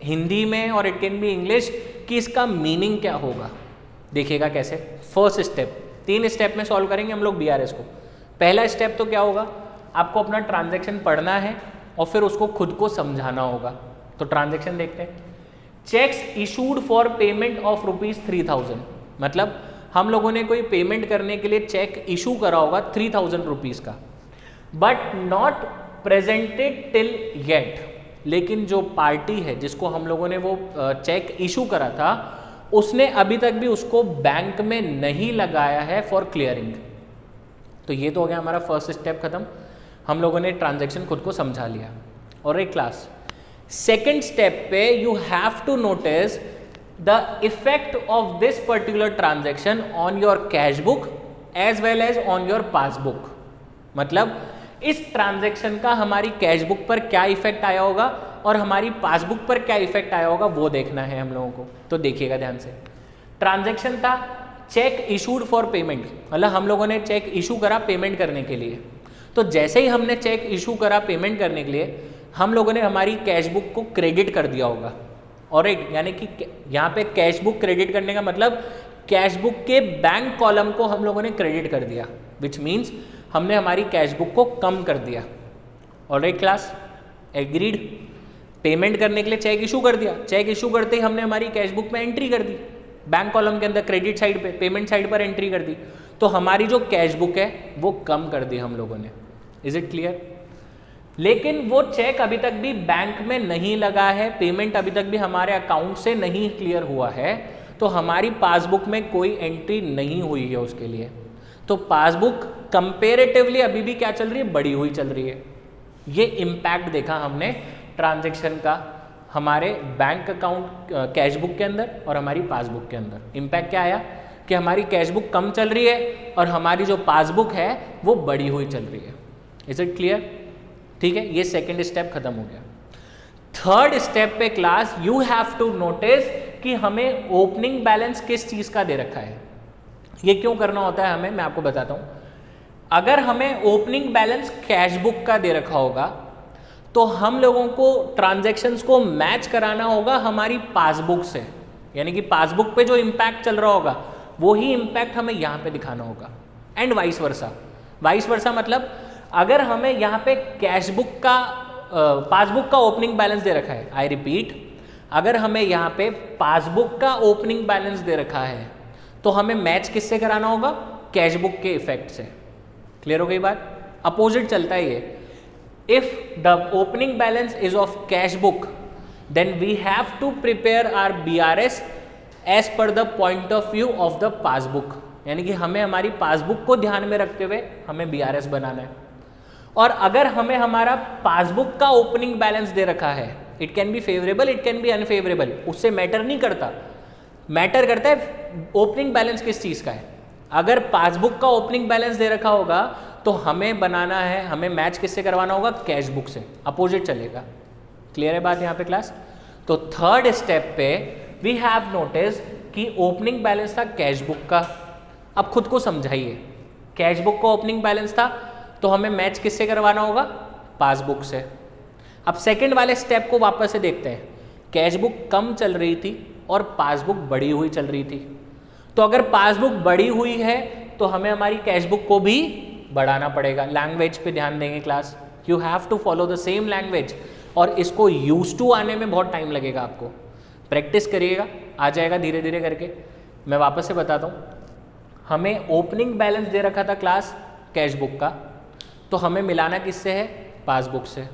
हिंदी में और इट कैन बी इंग्लिश कि इसका मीनिंग क्या होगा. देखिएगा कैसे. फर्स्ट स्टेप, 3 स्टेप में सॉल्व करेंगे हम लोग BRS को. पहला स्टेप तो क्या होगा, आपको अपना ट्रांजैक्शन पढ़ना है और फिर उसको खुद को समझाना होगा. तो ट्रांजैक्शन देखते हैं. Cheques issued for payment of ₹3,000, मतलब हम लोगों ने कोई पेमेंट करने के लिए चेक इशू करा होगा ₹3,000 का, but not presented till yet. लेकिन जो पार्टी है जिसको हम लोगों ने वो चेक इशू करा था, उसने अभी तक भी उसको बैंक में नहीं लगाया है फॉर क्लियरिंग. तो ये तो हो गया हमारा फर्स्ट स्टेप खत्म. हम लोगों ने ट्रांजैक्शन खुद को समझा लिया. और एक क्लास सेकेंड स्टेप पे you have to notice the effect of this particular transaction on your cash book as well as on your passbook. मतलब इस ट्रांजैक्शन का हमारी कैश बुक पर क्या इफेक्ट आया होगा और हमारी पासबुक पर क्या इफेक्ट आया होगा वो देखना है हम लोगों को. तो देखिएगा ध्यान से. ट्रांजैक्शन था चेक इशूड फॉर पेमेंट, मतलब हम लोगों ने चेक इशू करा पेमेंट करने के लिए. तो जैसे ही हमने चेक इशू करा पेमेंट करने के लिए, हम लोगों ने हमारी कैश बुक को क्रेडिट कर दिया होगा. ऑलराइट, यानी कि यहाँ पे कैश बुक क्रेडिट करने का मतलब कैश बुक के बैंक कॉलम को हम लोगों ने क्रेडिट कर दिया, विच मीन्स हमने हमारी कैश बुक को कम कर दिया। Alright class, agreed. पेमेंट करने के लिए चेक इशू कर दिया, चेक इशू करते ही हमने हमारी कैश बुक में एंट्री कर दी, बैंक कॉलम के अंदर क्रेडिट साइड पे, पेमेंट साइड पर एंट्री कर दी, तो हमारी जो कैश बुक है वो कम कर दी हम लोगों ने। Is it clear? लेकिन वो चेक अभी तक भी बैंक में नहीं लगा है, पेमेंट अभी तक भी हमारे अकाउंट से नहीं क्लियर हुआ है, तो हमारी पासबुक में कोई एंट्री नहीं हुई है उसके लिए। तो पासबुक कंपेरेटिवली अभी भी क्या चल रही है, बढ़ी हुई चल रही है। ये इम्पैक्ट देखा हमने ट्रांजैक्शन का हमारे बैंक अकाउंट कैश बुक के अंदर और हमारी पासबुक के अंदर। इम्पैक्ट क्या आया कि हमारी कैश बुक कम चल रही है और हमारी जो पासबुक है वो बढ़ी हुई चल रही है। Is it clear? ठीक है, ये सेकेंड स्टेप खत्म हो गया। थर्ड स्टेप पे class you have to notice कि हमें ओपनिंग बैलेंस किस चीज का दे रखा है। ये क्यों करना होता है हमें, मैं आपको बताता हूं। अगर हमें ओपनिंग बैलेंस कैश बुक का दे रखा होगा तो हम लोगों को ट्रांजैक्शंस को मैच कराना होगा हमारी पासबुक से, यानी कि पासबुक पे जो इम्पैक्ट चल रहा होगा वो ही इम्पैक्ट हमें यहाँ पे दिखाना होगा, and vice versa. Vice versa मतलब अगर हमें यहाँ पे कैश बुक का पासबुक का ओपनिंग बैलेंस दे रखा है, आई रिपीट, अगर हमें यहाँ पे पासबुक का ओपनिंग बैलेंस दे रखा है तो हमें मैच किससे कराना होगा, कैश बुक के इफेक्ट से। क्लियर हो गई बात? अपोजिट चलता है ये। If the opening balance is of cash book, then we have to prepare our BRS as per the point of view of the passbook, यानी कि हमें हमारी पासबुक को ध्यान में रखते हुए हमें BRS बनाना है। और अगर हमें हमारा पासबुक का ओपनिंग बैलेंस दे रखा है, it can B favourable, it can B unfavourable, उससे मैटर नहीं करता, मैटर करता है ओपनिंग बैलेंस किस चीज़ का है। अगर पासबुक का ओपनिंग बैलेंस दे रखा होगा तो हमें बनाना है, हमें मैच किससे करवाना होगा, कैश बुक से। अपोजिट चलेगा। क्लियर है बात यहाँ पे क्लास? तो थर्ड स्टेप पे वी हैव नोटिस कि ओपनिंग बैलेंस था कैश बुक का। अब खुद को समझाइए, कैश बुक का ओपनिंग बैलेंस था तो हमें मैच किससे करवाना होगा, पासबुक से। अब सेकेंड वाले स्टेप को वापस से देखते हैं। कैश बुक कम चल रही थी और पासबुक बढ़ी हुई चल रही थी, तो अगर पासबुक बढ़ी हुई है तो हमें हमारी कैश बुक को भी बढ़ाना पड़ेगा। लैंग्वेज पे ध्यान देंगे class, you have to follow the same language, और इसको यूज टू आने में बहुत टाइम लगेगा आपको। प्रैक्टिस करिएगा, आ जाएगा धीरे धीरे करके। मैं वापस से बताता हूँ, हमें ओपनिंग बैलेंस दे रखा था क्लास कैश बुक का, तो हमें मिलाना किससे है, पासबुक से।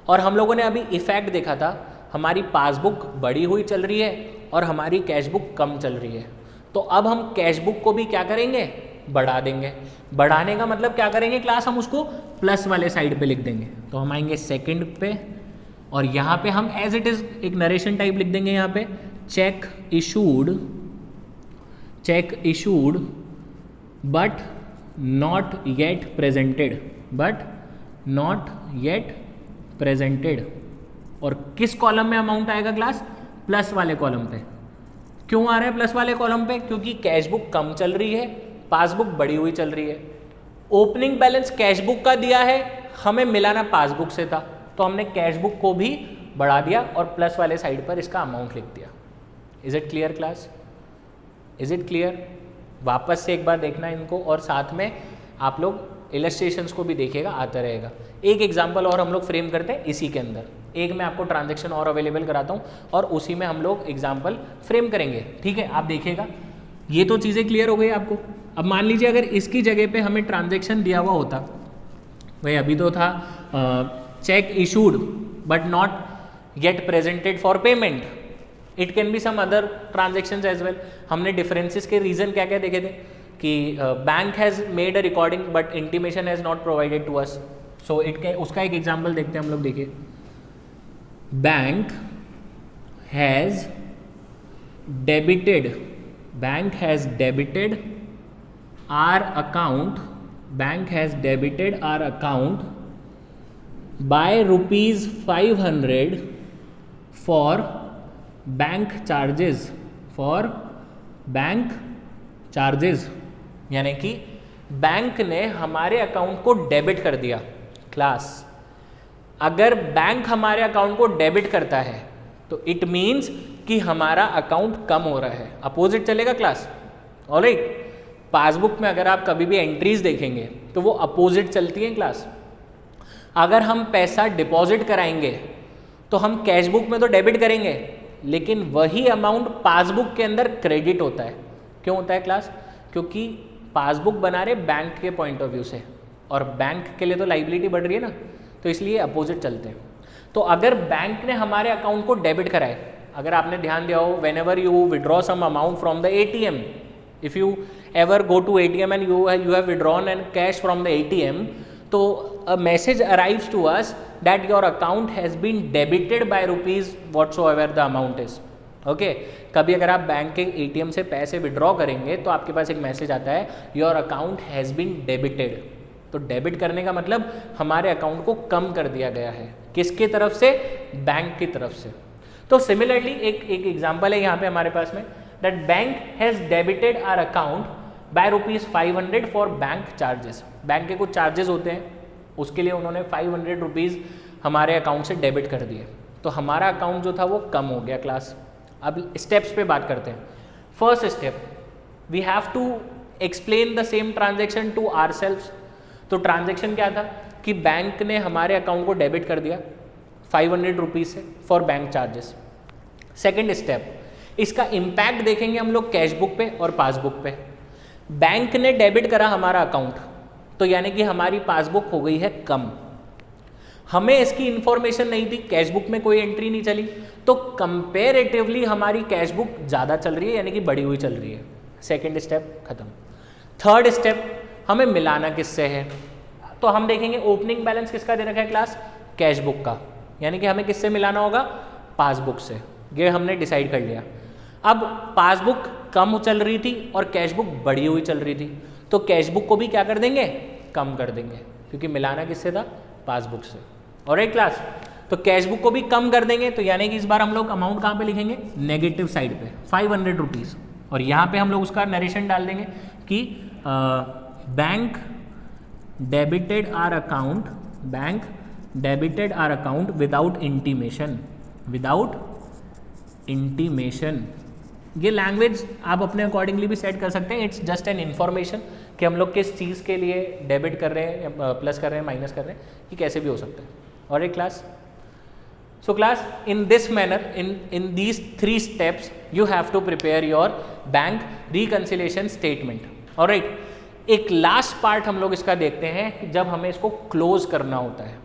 और हम लोगों ने अभी इफेक्ट देखा था, हमारी पासबुक बढ़ी हुई चल रही है और हमारी कैश बुक कम चल रही है। तो अब हम कैश बुक को भी क्या करेंगे, बढ़ा देंगे। बढ़ाने का मतलब क्या करेंगे क्लास, हम उसको प्लस वाले साइड पे लिख देंगे। तो हम आएंगे सेकंड पे और यहाँ पे हम एज इट इज एक नरेशन टाइप लिख देंगे। यहाँ पे check issued but not yet presented, और किस कॉलम में अमाउंट आएगा क्लास, प्लस वाले कॉलम पे। क्यों आ रहा है प्लस वाले कॉलम पे, क्योंकि कैश बुक कम चल रही है, पासबुक बढ़ी हुई चल रही है। ओपनिंग बैलेंस कैश बुक का दिया है, हमें मिलाना पासबुक से था, तो हमने कैश बुक को भी बढ़ा दिया और प्लस वाले साइड पर इसका अमाउंट लिख दिया। Is it clear class? Is it clear? वापस से एक बार देखना इनको, और साथ में आप लोग इलस्ट्रेशंस को भी देखिएगा, आता रहेगा। एक एग्जाम्पल और हम लोग फ्रेम करते हैं इसी के अंदर। एक मैं आपको ट्रांजैक्शन और अवेलेबल कराता हूँ और उसी में हम लोग एग्जाम्पल फ्रेम करेंगे। ठीक है, आप देखिएगा। ये तो चीज़ें क्लियर हो गई आपको। अब मान लीजिए अगर इसकी जगह पे हमें ट्रांजैक्शन दिया हुआ होता, भाई अभी तो था cheque issued but not yet presented for payment, it can be some other transactions as well. हमने डिफरेंसेस के रीजन क्या क्या देखे थे कि bank has made a recording but intimation has not provided to us. So उसका एक example देखते हैं हम लोग। देखिए, bank has debited our account by rupees 500 for bank charges, यानी कि बैंक ने हमारे अकाउंट को डेबिट कर दिया। क्लास, अगर बैंक हमारे अकाउंट को डेबिट करता है तो इट मीन्स कि हमारा अकाउंट कम हो रहा है, अपोजिट चलेगा क्लास। ऑलराइट, पासबुक में अगर आप कभी भी एंट्रीज देखेंगे तो वो अपोजिट चलती हैं क्लास। अगर हम पैसा डिपॉजिट कराएंगे तो हम कैश बुक में तो डेबिट करेंगे, लेकिन वही अमाउंट पासबुक के अंदर क्रेडिट होता है। क्यों होता है क्लास? क्योंकि पासबुक बना रहे बैंक के पॉइंट ऑफ व्यू से, और बैंक के लिए तो लाइबिलिटी बढ़ रही है ना, तो इसलिए अपोजिट चलते हैं। तो अगर बैंक ने हमारे अकाउंट को डेबिट कराए, अगर आपने ध्यान दिया हो, whenever you withdraw some amount from the ATM, if you ever go to ATM and you have withdrawn and cash from the ATM, so a message arrives to us that your account has been debited by rupees whatsoever the amount is. Okay, कभी अगर आप bank के ATM से पैसे withdraw करेंगे तो आपके पास एक मैसेज आता है your account has been debited। तो डेबिट करने का मतलब हमारे अकाउंट को कम कर दिया गया है, किसकी तरफ से? बैंक की तरफ से। तो सिमिलरली एक एग्जाम्पल है यहाँ पे हमारे पास में, that bank has debited our account by ₹500 for bank charges। Bank के कुछ चार्जेस होते हैं, उसके लिए उन्होंने 500 रुपीज़ हमारे अकाउंट से डेबिट कर दिए, तो हमारा अकाउंट जो था वो कम हो गया क्लास। अब स्टेप्स पे बात करते हैं। First step, we have to explain the same transaction to ourselves. तो ट्रांजेक्शन क्या था कि बैंक ने हमारे अकाउंट को डेबिट कर दिया 500 रुपीज़ से for bank charges. Second step, इसका इम्पैक्ट देखेंगे हम लोग कैश बुक पे और पासबुक पे। बैंक ने डेबिट करा हमारा अकाउंट, तो यानी कि हमारी पासबुक हो गई है कम। हमें इसकी इंफॉर्मेशन नहीं थी, कैश बुक में कोई एंट्री नहीं चली, तो कंपेरेटिवली हमारी कैश बुक ज़्यादा चल रही है, यानी कि बढ़ी हुई चल रही है। सेकेंड स्टेप खत्म। थर्ड स्टेप, हमें मिलाना किससे है? तो हम देखेंगे ओपनिंग बैलेंस किसका दे रखा है क्लास? कैश बुक का, यानी कि हमें किससे मिलाना होगा? पासबुक से। ये हमने डिसाइड कर लिया। अब पासबुक कम चल रही थी और कैश बुक बढ़ी हुई चल रही थी, तो कैश बुक को भी क्या कर देंगे? कम कर देंगे, क्योंकि मिलाना किससे था? पासबुक से। ऑलराइट क्लास, तो कैश बुक को भी कम कर देंगे, तो यानी कि इस बार हम लोग अमाउंट कहाँ पे लिखेंगे? नेगेटिव साइड पे 500 रुपीज़, और यहाँ पे हम लोग उसका नरेशन डाल देंगे कि bank debited our account, bank debited our account without intimation, without intimation. ये लैंग्वेज आप अपने अकॉर्डिंगली भी सेट कर सकते हैं। इट्स जस्ट एन इन्फॉर्मेशन कि हम लोग किस चीज़ के लिए डेबिट कर रहे हैं, प्लस कर रहे हैं, माइनस कर रहे हैं, ये कैसे भी हो सकता है। और एक class, so class in this manner, in these 3 steps you have to prepare your bank reconciliation statement. Alright, एक लास्ट पार्ट हम लोग इसका देखते हैं कि जब हमें इसको क्लोज करना होता है,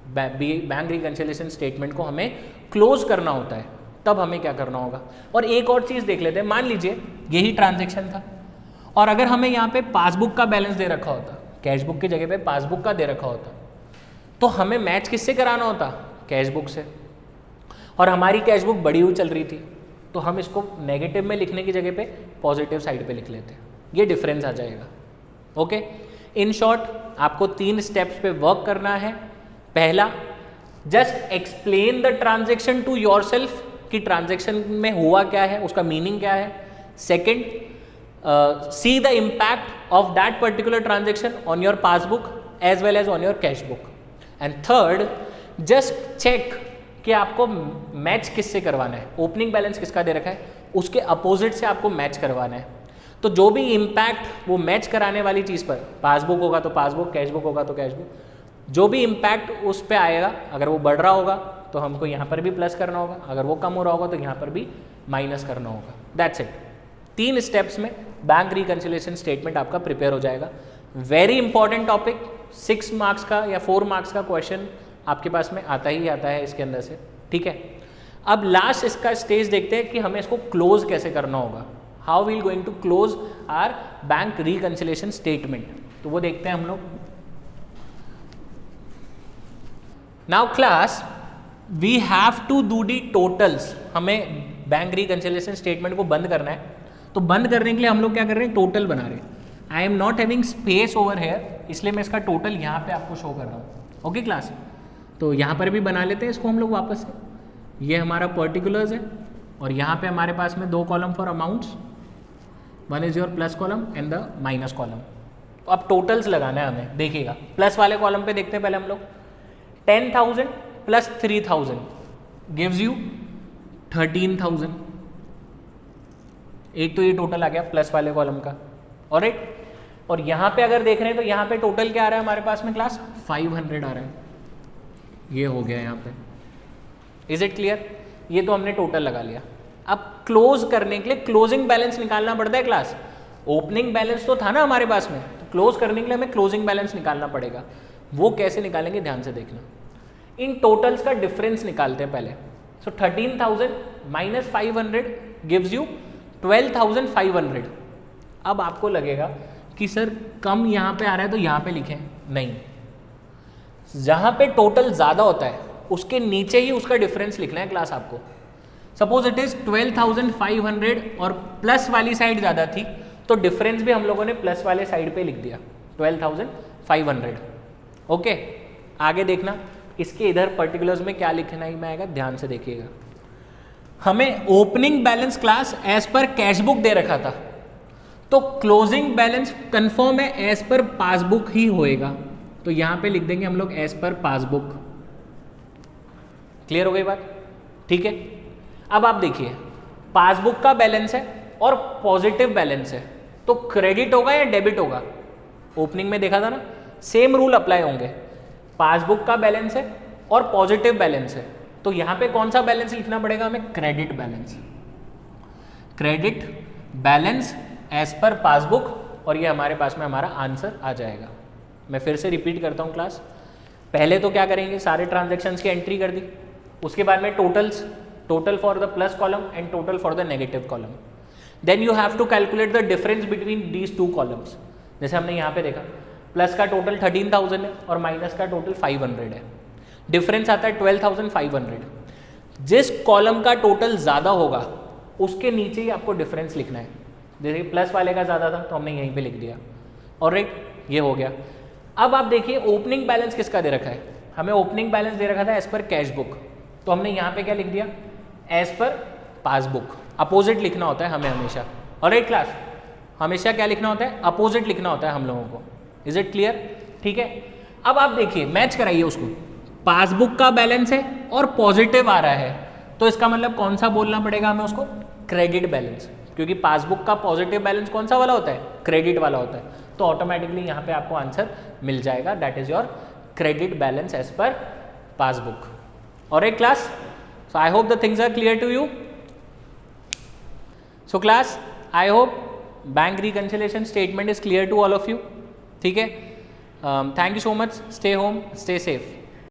बैंक रिकंसिलिएशन स्टेटमेंट को हमें क्लोज करना होता है, तब हमें क्या करना होगा। और एक और चीज़ देख लेते हैं, मान लीजिए यही ट्रांजैक्शन था और अगर हमें यहाँ पे पासबुक का बैलेंस दे रखा होता, कैश बुक की जगह पे पासबुक का दे रखा होता, तो हमें मैच किससे कराना होता? कैश बुक से। और हमारी कैश बुक बढ़ी हुई चल रही थी, तो हम इसको नेगेटिव में लिखने की जगह पे पॉजिटिव साइड पे लिख लेते, ये डिफरेंस आ जाएगा। ओके, इन शॉर्ट आपको 3 स्टेप्स पे वर्क करना है। पहला, just explain the transaction to yourself कि ट्रांजैक्शन में हुआ क्या है, उसका मीनिंग क्या है। Second, see the impact of that particular transaction on your passbook as well as on your cash book. And third, just check कि आपको मैच किससे करवाना है, ओपनिंग बैलेंस किसका दे रखा है, उसके अपोजिट से आपको मैच करवाना है। तो जो भी इम्पैक्ट वो मैच कराने वाली चीज़ पर, पासबुक होगा तो पासबुक, कैश बुक होगा तो कैश बुक, जो भी इम्पैक्ट उस पर आएगा, अगर वो बढ़ रहा होगा तो हमको यहाँ पर भी प्लस करना होगा, अगर वो कम हो रहा होगा तो यहाँ पर भी माइनस करना होगा। That's it. 3 स्टेप्स में बैंक रिकंसिलिएशन स्टेटमेंट आपका प्रिपेयर हो जाएगा। वेरी इंपॉर्टेंट टॉपिक, 6 मार्क्स का या 4 मार्क्स का क्वेश्चन आपके पास में आता ही आता है इसके अंदर से। ठीक है, अब लास्ट इसका स्टेज देखते हैं कि हमें इसको क्लोज कैसे करना होगा। How we going to close our bank reconciliation statement, तो वो देखते हैं हम लोग। Now class, we have to do the totals. हमें बैंक रिकंसिलिएशन स्टेटमेंट को बंद करना है, तो बंद करने के लिए हम लोग क्या कर रहे हैं? टोटल बना रहे हैं। I am not having space over here, इसलिए मैं इसका टोटल यहाँ पे आपको शो कर रहा हूँ। ओके क्लास, तो यहाँ पर भी बना लेते हैं इसको हम लोग वापस से। ये हमारा पर्टिकुलर्स है और यहाँ पे हमारे पास में 2 column for amounts, 1 is your plus column and the minus column. तो अब टोटल्स लगाना है हमें। देखिएगा, प्लस वाले कॉलम पे देखते हैं पहले हम लोग। 10,000 प्लस 3,000 गिव्स यू 13,000, एक तो ये टोटल आ गया प्लस वाले कॉलम का। ऑलराइट, और यहाँ पे अगर देख रहे हैं तो यहाँ पे टोटल क्या आ रहा है हमारे पास में क्लास 500 आ रहा है, ये हो गया यहाँ पे। Is it clear? ये तो हमने टोटल लगा लिया। अब क्लोज करने के लिए क्लोजिंग बैलेंस निकालना पड़ता है क्लास। ओपनिंग बैलेंस तो था ना हमारे पास में, तो क्लोज करने के लिए हमें क्लोजिंग बैलेंस निकालना पड़ेगा। वो कैसे निकालेंगे ध्यान से देखना। इन टोटल्स का डिफरेंस निकालते हैं पहले। सो 13,000 माइनस 500 गिव्स यू 12,500। अब आपको लगेगा कि सर कम यहाँ पे आ रहा है तो यहाँ पे लिखें, नहीं, जहाँ पे टोटल ज़्यादा होता है उसके नीचे ही उसका डिफरेंस लिखना है क्लास आपको। सपोज इट इज़ 12,500 और प्लस वाली साइड ज़्यादा थी तो डिफरेंस भी हम लोगों ने प्लस वाले साइड पे लिख दिया 12,500। ओके, आगे देखना इसके इधर पर्टिकुलर्स में क्या लिखना ही में आएगा, ध्यान से देखिएगा। हमें opening balance class as per cash book दे रखा था, तो क्लोजिंग बैलेंस कंफर्म है एज पर पासबुक ही होएगा, तो यहां पे लिख देंगे हम लोग एज पर पासबुक। क्लियर हो गई बात? ठीक है। अब आप देखिए पासबुक का बैलेंस है और पॉजिटिव बैलेंस है, तो क्रेडिट होगा या डेबिट होगा? ओपनिंग में देखा था ना, सेम रूल अप्लाई होंगे। पासबुक का बैलेंस है और पॉजिटिव बैलेंस है, तो यहां पे कौन सा बैलेंस लिखना पड़ेगा हमें? Credit balance. Credit balance as per passbook, और ये हमारे पास में हमारा आंसर आ जाएगा। मैं फिर से रिपीट करता हूँ क्लास। पहले तो क्या करेंगे, सारे ट्रांजैक्शंस की एंट्री कर दी, उसके बाद में totals, total for the plus column and total for the negative column. Then you have to calculate the difference between these two columns. जैसे हमने यहाँ पे देखा प्लस का टोटल 13,000 है और माइनस का टोटल 500 है, डिफरेंस आता है 12,500। जिस कॉलम का टोटल ज़्यादा होगा उसके नीचे ही आपको डिफरेंस लिखना है। जैसे प्लस वाले का ज़्यादा था तो हमने यहीं पे लिख दिया। ऑलराइट, ये हो गया। अब आप देखिए ओपनिंग बैलेंस किसका दे रखा है, हमें ओपनिंग बैलेंस दे रखा था एज पर कैश बुक, तो हमने यहाँ पे क्या लिख दिया? As per passbook. अपोजिट लिखना होता है हमें हमेशा। ऑलराइट क्लास, हमेशा क्या लिखना होता है? अपोजिट लिखना होता है हम लोगों को। Is it clear? ठीक है। अब आप देखिए मैच कराइए उसको, पासबुक का बैलेंस है और पॉजिटिव आ रहा है, तो इसका मतलब कौन सा बोलना पड़ेगा हमें उसको? क्रेडिट बैलेंस, क्योंकि पासबुक का पॉजिटिव बैलेंस कौन सा वाला होता है? क्रेडिट वाला होता है। तो ऑटोमेटिकली यहाँ पे आपको आंसर मिल जाएगा, that is your credit balance as per passbook. Alright class, so I hope the things are clear to you. So class, I hope bank reconciliation statement is clear to all of you. ठीक है, thank you so much, stay home, stay safe.